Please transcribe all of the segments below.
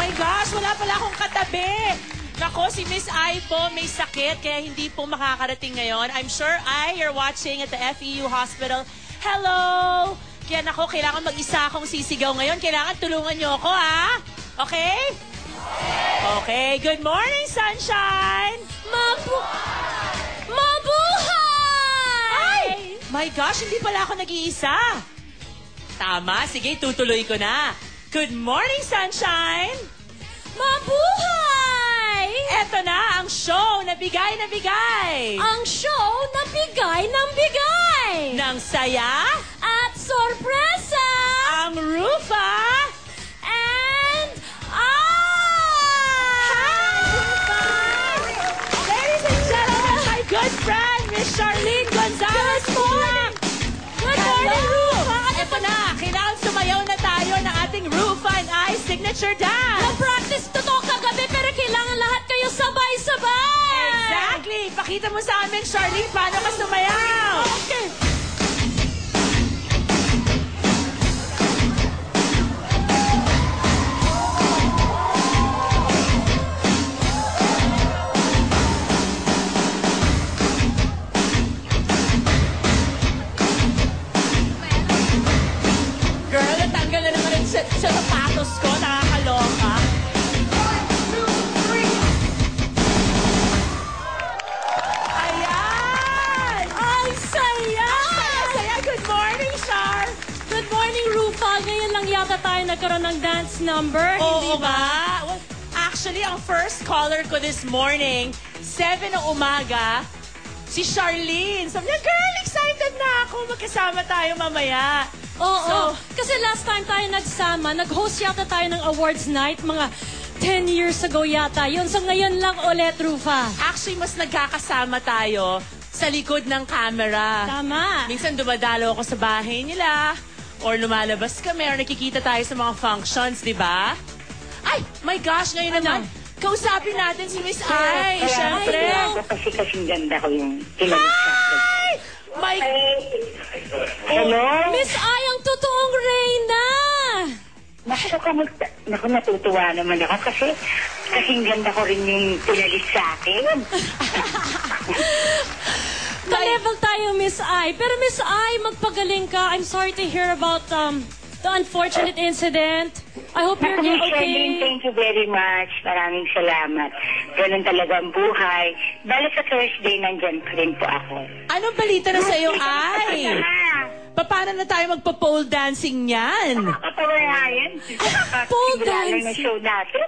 my gosh, wala pala akong katabi. Nako, si Miss Ai po may sakit kaya hindi po makakarating ngayon. I'm sure you're watching at the FEU Hospital. Hello! Kaya nako, kailangan mag-isa akong sisigaw ngayon. Kailangan tulungan niyo ako, ha? Okay? Okay, good morning, sunshine! Mabuhay! Ay! My gosh, hindi pala ako nag-iisa. Tama, sige, tutuloy ko na. Good morning, sunshine! Mabuhay! Eto na ang show na bigay na bigay. Ang show na bigay ng bigay! Ng saya, At sorpresa! ang Rufa, And ladies and gentlemen, my good friend, Miss Charlene Gonzalez. Good morning! Good morning, Rufa! Eto na, kailangan sumayaw na tayo ng ating Rufa and I signature dance. Na-practice to kagabi pero kailangan lahat kayo sabay-sabay! Exactly! Pakita mo sa amin, Charlene, paano ka sumayaw. Okay. Girl, natanggal na naman sa sapatos ko. Nakakaloka. 1, 2, 3. Ayan! Ang saya! Saya! Good morning, Char! Good morning, Rufa. Ngayon lang yata tayo nagkaroon ng dance number, hindi Oo ba? ba? Well, actually, ang first caller ko this morning, 7 ng umaga, si Charlene. Sabi niya, girl, excited na ako. Magkasama tayo mamaya. Oo, kasi last time tayo nagsama, nag-host yata tayo ng awards night, mga 10 years ago yata yun. So ngayon lang ulit, Rufa. Actually, mas nagkakasama tayo sa likod ng camera. Tama. Minsan dumadalo ako sa bahay nila, or lumalabas kami, or nakikita tayo sa mga functions, di ba? Ay, my gosh, ngayon naman, kausapin natin si Miss Ai, syempre. Ako kasi kasing ganda ko yung pinalit sa akin. Hi! My... Hello? Miss Ai, ang totoong Reyna! Naku, natutuwa naman ako kasi kasing ganda ko rin yung pinalit sa akin. Ka-level tayo, Miss Ai. Pero Miss Ai, magpagaling ka. I'm sorry to hear about the unfortunate incident. I hope you're Naku, Miss okay. Charlene, thank you very much. Maraming salamat. Ganun talaga ang buhay. Bale sa Thursday, nandyan pa rin po ako. Anong balita na sa'yo, Ai? Paano na tayo magpa-pole dancing niyan? Nakakatawa nga yan. Pole Simula dance. na show natin.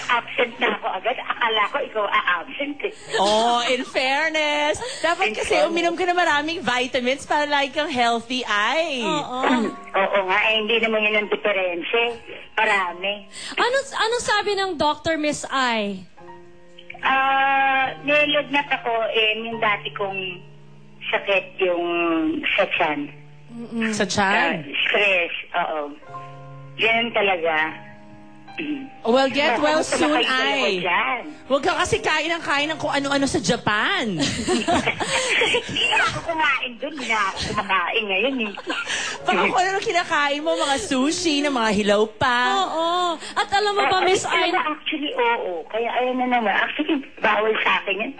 Absent na ako agad. Akala ko ikaw a-absent eh. Oh, in fairness. Dapat kasi uminom ka na maraming vitamins para lagi kang healthy, Ai. Oo. Oo nga, hindi naman yun ang diferensya. Marami. Anong sabi ng doctor, Miss Ai? Nilagnat ako yung dati kong sakit yung sa tiyan. Sa tiyan. Stress, oo. Yan talaga. Well, get well Naku, soon, nakaigal ako Ai. dyan. Huwag ka kasi kain ng kung ano-ano sa Japan. Hindi na ako kumain doon. Hindi na ako kumakain ngayon eh. Baka kung ano kinakain mo, mga sushi, na mga hilaw pa. Oo. At alam mo ba, Miss Ai, Actually, oo. Kaya ayun na naman. Actually, bawal sa akin yan.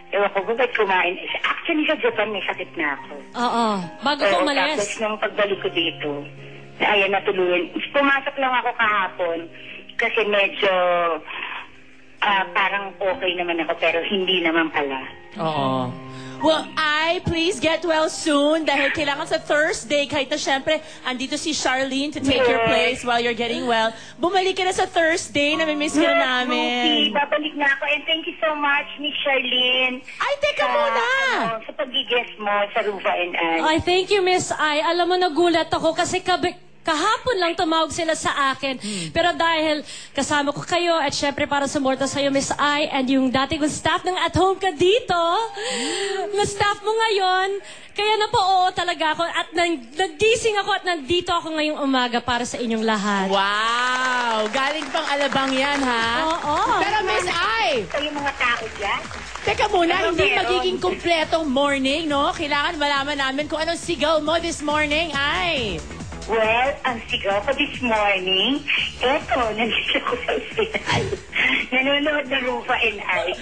Ewan ko ba't kumain. Actually, sa Japan may sakit na ako. oo, bago ka Tapos umalis. nung pagbalik ko dito, ayan, natuluyan. Pumasok lang ako kahapon kasi medyo parang okay naman ako pero hindi naman pala. Oo. Well, please get well soon dahil kailangan sa Thursday, kahit na syempre, andito si Charlene to take your place while you're getting well. Bumalik ka na sa Thursday, namimiss ka na namin. Ruthie, babalik na ako and thank you so much, Miss Charlene. Ay, teka muna! Sa pag-guest mo sa Rufa and I. Ay, thank you, Miss Ai. Alam mo, nagulat ako kasi kahapon lang tumawag sila sa akin. Pero dahil kasama ko kayo at syempre para sumorta sa'yo, Miss Ai, and yung dati kong staff ng At Home Ka Dito, na staff mo ngayon, kaya na po oo talaga ako at nagising ako at nandito ako ngayong umaga para sa inyong lahat. Wow! Galing pang Alabang yan, ha? Oo. Pero Miss Ai, Ito yung mga tao dyan. teka muna, Ano hindi meron? magiging kumpletong morning, no? Kailangan malaman namin kung anong sigaw mo this morning, Ai. Well, ang sigaw ko this morning, eto, nandito ko sa ospital. Nanonood na Rufa and I.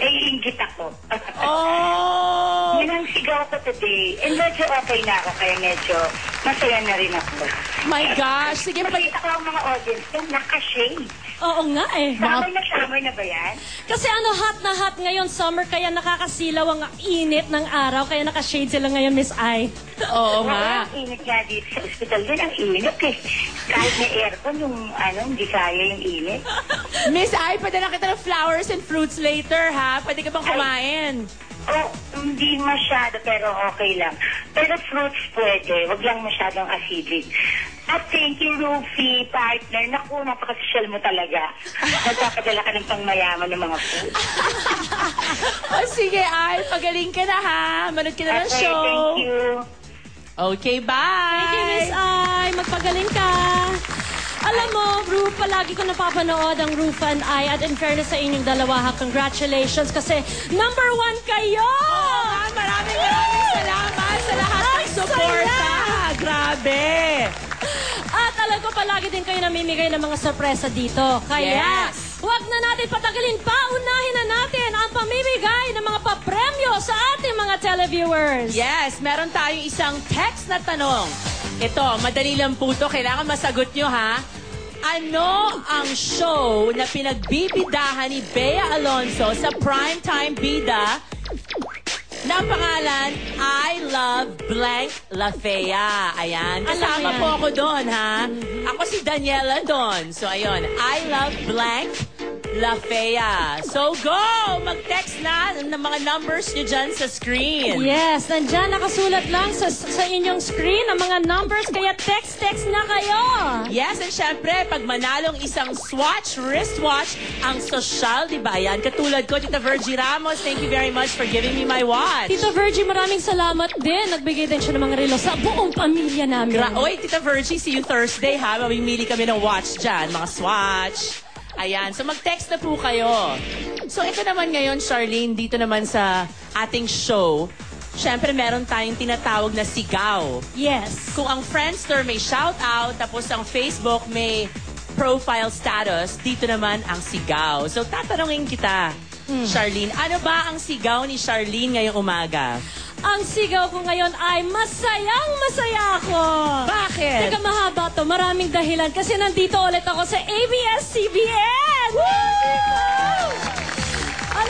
Inggit ako. Oh! Yan ang sigaw ko today. And medyo okay na ako, kaya medyo masaya na rin ako. My gosh. Sige, Nakita ko ang mga audience ko, naka-shade. Oo nga eh. Summer na ba yan? Kasi hot na hot ngayon, summer, kaya nakakasilaw ang init ng araw, kaya naka-shade sila ngayon, Miss Ai. Oo nga. Ang init nga dito sa ospital din, ang init eh. Kahit may aircon, hindi kaya yung init. Miss Ai, padala kita ng flowers and fruits later, ha? Pwede ka bang kumain? Oh, hindi masyado, pero okay lang. Pero fruits pwede, wag lang masyadong acidic. At thank you, Rufi, partner. Naku, napaka-social mo talaga. Nagpapadala ka ng pangmayaman ng mga food. O sige, Ai, pagaling ka na, ha? Manood ka na ng Okay, show. thank you. Okay, bye! Thank you, Miss Ai. Magpagaling ka. Alam mo, Roof, palagi ko napapanood ang Roof and I at in fairness sa inyong dalawa, congratulations kasi #1 kayo! Oo nga, maraming salamat sa lahat ng suporta. Grabe! At alam ko palagi din kayo namimigay ng mga sorpresa dito. Kaya, Yes. huwag na natin patagalin pa. Unahin na natin ang pamimigay ng mga papremyo sa ating mga televiewers. Yes, meron tayong isang text na tanong. Ito, madali lang po ito. Kailangan masagot nyo, ha? Ano ang show na pinagbibidahan ni Bea Alonzo sa Primetime Bida na pangalan I Love Blank Lafea? Ayan. Kasama Alam po yan. ako doon, ha? Ako si Daniela doon. So, ayun. I Love Blank Lafea. So, go! Mag-text na ng mga numbers nyo dyan sa screen. Yes, nandyan nakasulat lang sa inyong screen ang mga numbers, kaya text na kayo. Yes, and syempre, pag manalong isang Swatch wristwatch, ang sosyal, di ba? Yan, katulad ko, Tita Virgie Ramos, thank you very much for giving me my watch. Tito Virgie, maraming salamat din. Nagbigay din siya ng mga relo sa buong pamilya namin. Oy, Tita Virgie, see you Thursday, ha? Mamimili kami ng watch dyan, mga Swatch. Ayan, so mag-text na po kayo. So ito naman ngayon, Charlene, dito naman sa ating show, syempre meron tayong tinatawag na sigaw. Yes. Kung ang Friendster may shoutout, tapos ang Facebook may profile status, dito naman ang sigaw. So tatanungin kita, Charlene, ano ba ang sigaw ni Charlene ngayong umaga? Ang sigaw ko ngayon ay masayang-masaya ako. Bakit? Teka, mahaba to. Maraming dahilan. Kasi nandito ulit ako sa ABS-CBN!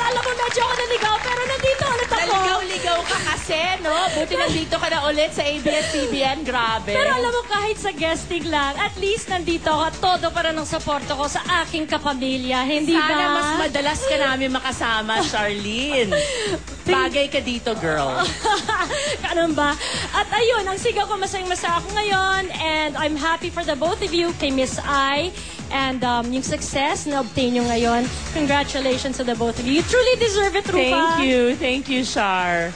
Alam mo, medyo ako naligaw, pero nandito ulit ako. Naligaw-ligaw ka kasi, no? Buti nandito ka na ulit sa ABS-CBN. Grabe. Pero alam mo, kahit sa guesting lang, at least nandito ako at todo para ng suporta ko sa aking kapamilya. Hindi ba? Sana mas madalas ka namin makasama, Charlene. Bagay ka dito, girl. Ganun ba? At ayun, ang sigaw ko masayang-masaya ako ngayon and I'm happy for the both of you, kay Miss I, and yung success na obtain nyo ngayon. Congratulations to the both of you. You truly deserve it, Rufa. Thank you, Char.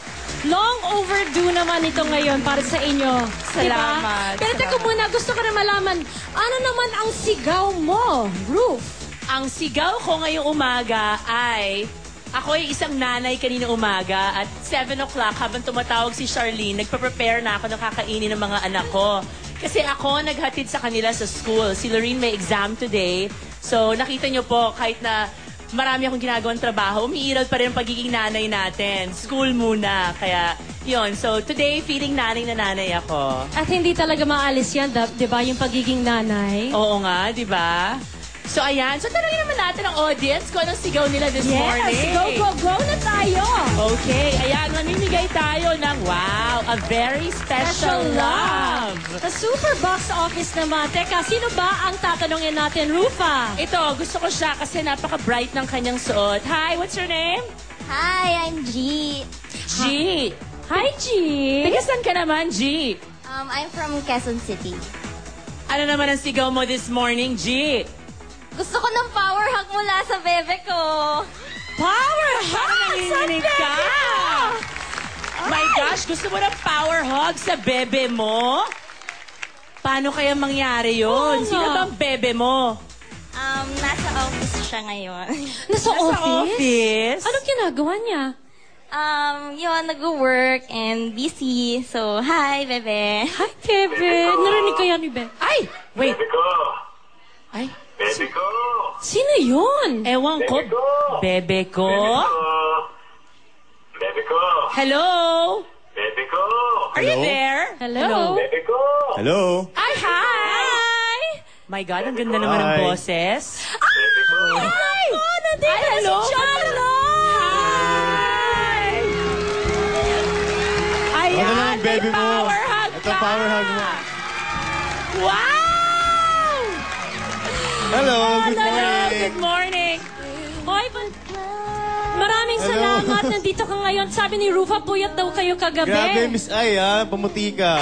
Long overdue naman ito ngayon para sa inyo. Salamat. Diba? Pero teka muna, gusto ko na malaman, ano naman ang sigaw mo, Roof? Ang sigaw ko ngayong umaga ay... Ako ay isang nanay kanina umaga at 7 o'clock habang tumatawag si Charlene, nagpa-prepare na ako ng kakainin ng mga anak ko. Kasi ako naghatid sa kanila sa school. Si Lorene may exam today. So nakita nyo po, kahit na marami akong ginagawang trabaho, umiiral pa rin ang pagiging nanay natin. School muna. Kaya yun. So today, feeling nanay na nanay ako. At hindi talaga maalis yan, di ba, yung pagiging nanay? Oo nga, di ba? So ayan, so tanongin naman natin ang audience kung anong sigaw nila this morning. Go na tayo! Okay, ayan, mamimigay tayo ng wow, a very special love. Sa Super Box Office naman. Teka, sino ba ang tatanungin natin, Rufa? Ito, gusto ko siya kasi napaka-bright ng kanyang suot. Hi, what's your name? Hi, I'm G. G. Hi, G! Taga saan ka naman, G? I'm from Quezon City. Ano naman ang sigaw mo this morning, G? Gusto ko ng power hug mula sa bebe ko. Power hug! Nanginginig ka! My gosh, gusto mo ng power hug sa bebe mo? Paano kaya mangyari yun? Oo Sino nga. bang bebe mo? Nasa office siya ngayon. Nasa office? office? Anong ginagawa niya? Yun, nag-work and busy. So, hi, bebe. Hi, Bebe. Narinig ka yan ni Bebe. Ay! Wait. Baby ko! Ay, Baby ko! Sino yun? ewan ko. Bebe ko! Bebe ko? Baby ko! Hello? Baby ko! Are you there? Hello? Baby ko! Hello? Ay, hi! My God, ang ganda naman ng Hi. boses. Baby ko! Ay! Ay, hello? Hi! Ayan, Ano lang, may baby mo? power hug Ito, ka! power hug mo. Wow! Hello, good Hello, morning. good morning. Hoy, maraming Hello. salamat. Nandito ka ngayon. Sabi ni Rufa, puyat daw kayo kagabi. Grabe, Miss Ay, ha? Pamuti ka.